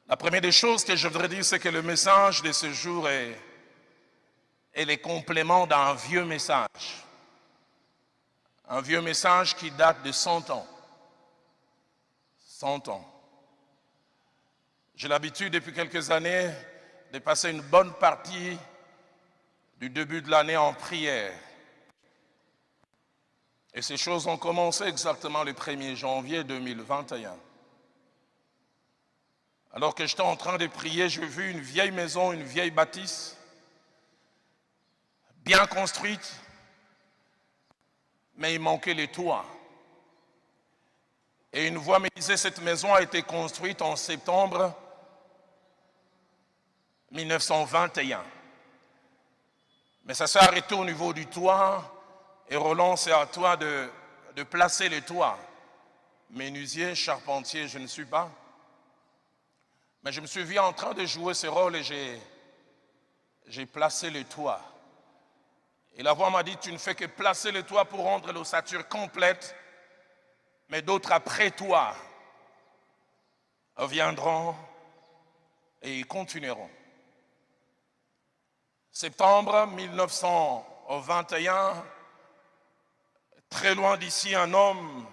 La première des choses que je voudrais dire, c'est que le message de ce jour est les compléments d'un vieux message. Un vieux message qui date de 100 ans. 100 ans. J'ai l'habitude depuis quelques années de passer une bonne partie du début de l'année en prière. Et ces choses ont commencé exactement le 1er janvier 2021. Alors que j'étais en train de prier, j'ai vu une vieille maison, une vieille bâtisse, bien construite, mais il manquait les toits. Et une voix me disait, cette maison a été construite en septembre 1921. Mais ça s'est arrêté au niveau du toit, et Roland, c'est à toi de placer les toits. Menuisier, charpentier, je ne suis pas. Mais je me suis vu en train de jouer ce rôle et j'ai placé le toit. Et la voix m'a dit, tu ne fais que placer le toit pour rendre l'ossature complète, mais d'autres après toi viendront et continueront. Septembre 1921, très loin d'ici, un homme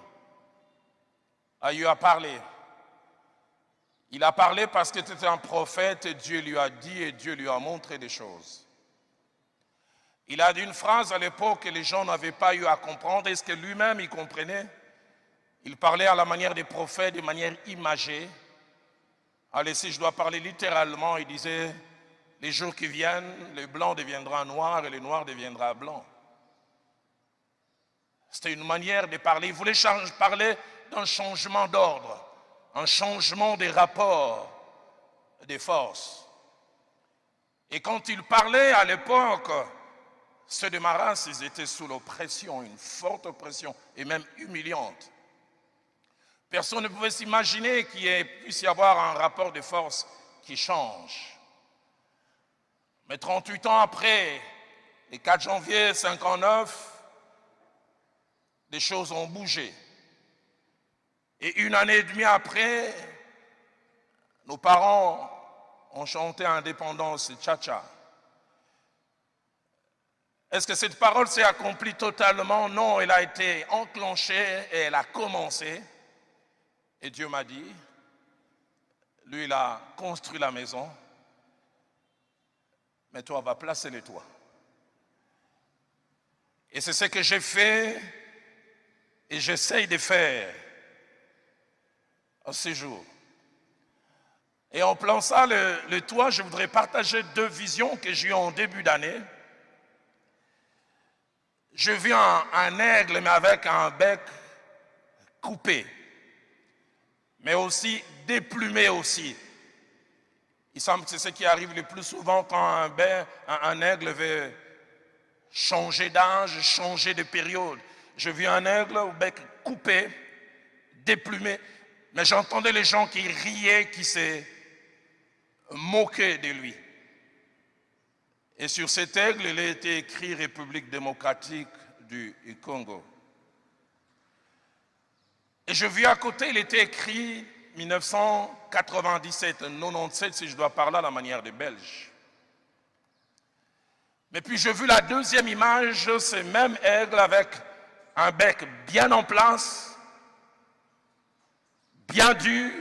a eu à parler. Il a parlé parce que c'était un prophète et Dieu lui a dit et Dieu lui a montré des choses. Il a dit une phrase à l'époque que les gens n'avaient pas eu à comprendre. Est-ce que lui-même il comprenait? Il parlait à la manière des prophètes, de manière imagée. Allez, si je dois parler littéralement, il disait, les jours qui viennent, le blanc deviendra noir et le noir deviendra blanc. C'était une manière de parler. Il voulait parler d'un changement d'ordre, un changement des rapports, des forces. Et quand il parlait à l'époque, ceux de ma race, ils étaient sous l'oppression, une forte oppression, et même humiliante. Personne ne pouvait s'imaginer qu'il puisse y avoir un rapport de force qui change. Mais 38 ans après, le 4 janvier 59, les choses ont bougé. Et une année et demie après, nos parents ont chanté Indépendance Tcha-Tcha. Est-ce que cette parole s'est accomplie totalement? Non, elle a été enclenchée et elle a commencé. Et Dieu m'a dit, lui il a construit la maison, mais toi va placer les toits. Et c'est ce que j'ai fait et j'essaye de faire à ce jour. Et en plaçant le toit, je voudrais partager deux visions que j'ai eues en début d'année. Je vis un aigle, mais avec un bec coupé, mais aussi déplumé aussi. Il semble que c'est ce qui arrive le plus souvent quand un aigle veut changer d'âge, changer de période. Je vis un aigle au bec coupé, déplumé, mais j'entendais les gens qui riaient, qui se moquaient de lui. Et sur cet aigle, il a été écrit République démocratique du Congo. Et je vis à côté, il était écrit 1997, 97 si je dois parler à la manière des Belges. Mais puis j'ai vu la deuxième image, ce même aigle avec un bec bien en place, bien dur,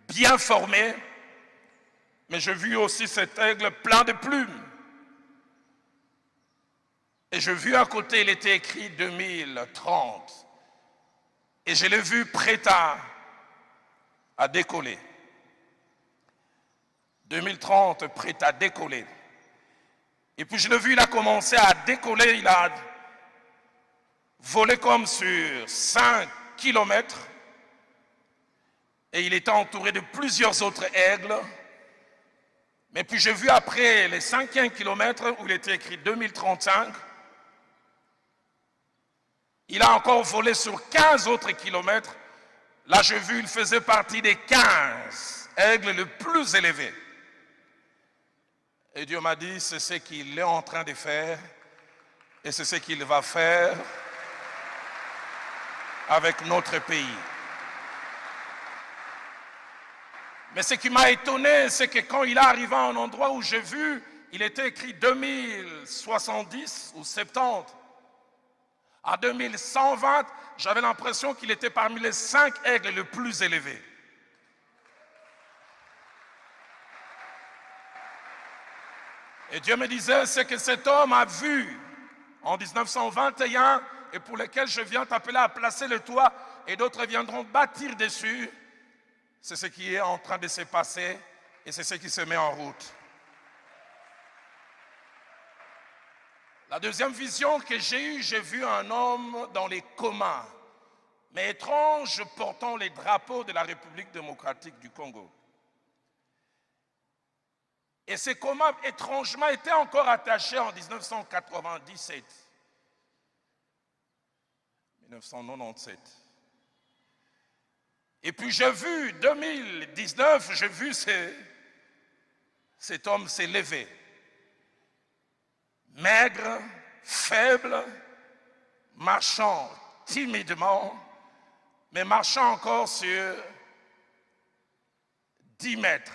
bien formé. Mais j'ai vu aussi cet aigle plein de plumes. Et j'ai vu à côté, il était écrit 2030. Et je l'ai vu prêt à décoller. 2030, prêt à décoller. Et puis je l'ai vu, il a commencé à décoller, il a volé comme sur 5 kilomètres. Et il était entouré de plusieurs autres aigles. Mais puis j'ai vu après les 5e kilomètre où il était écrit 2035, il a encore volé sur 15 autres kilomètres. Là, j'ai vu, il faisait partie des 15 aigles les plus élevés. Et Dieu m'a dit, c'est ce qu'il est en train de faire et c'est ce qu'il va faire avec notre pays. Mais ce qui m'a étonné, c'est que quand il est arrivé à un endroit où j'ai vu, il était écrit 2070 ou 70. À 2120, j'avais l'impression qu'il était parmi les 5 aigles les plus élevés. Et Dieu me disait, c'est que cet homme a vu en 1921 et pour lequel je viens t'appeler à placer le toit et d'autres viendront bâtir dessus. C'est ce qui est en train de se passer et c'est ce qui se met en route. La deuxième vision que j'ai eue, j'ai vu un homme dans les comas, mais étrange, portant les drapeaux de la République démocratique du Congo. Et ces comas, étrangement, étaient encore attachés en 1997. 1997. Et puis j'ai vu, 2019, j'ai vu cet homme s'élever. Maigre, faible, marchant timidement, mais marchant encore sur 10 mètres.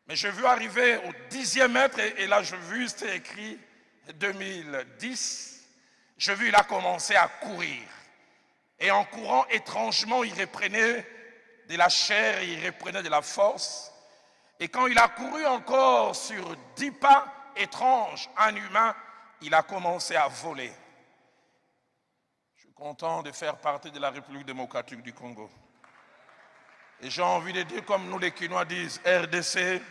Mais j'ai vu arriver au 10e mètre, et là j'ai vu, c'était écrit 2010. J'ai vu, il a commencé à courir. Et en courant, étrangement, il reprenait de la chair, il reprenait de la force. Et quand il a couru encore sur 10 pas, étrange, un humain, il a commencé à voler. Je suis content de faire partie de la République démocratique du Congo. Et j'ai envie de dire, comme nous les Quinois disent, RDC,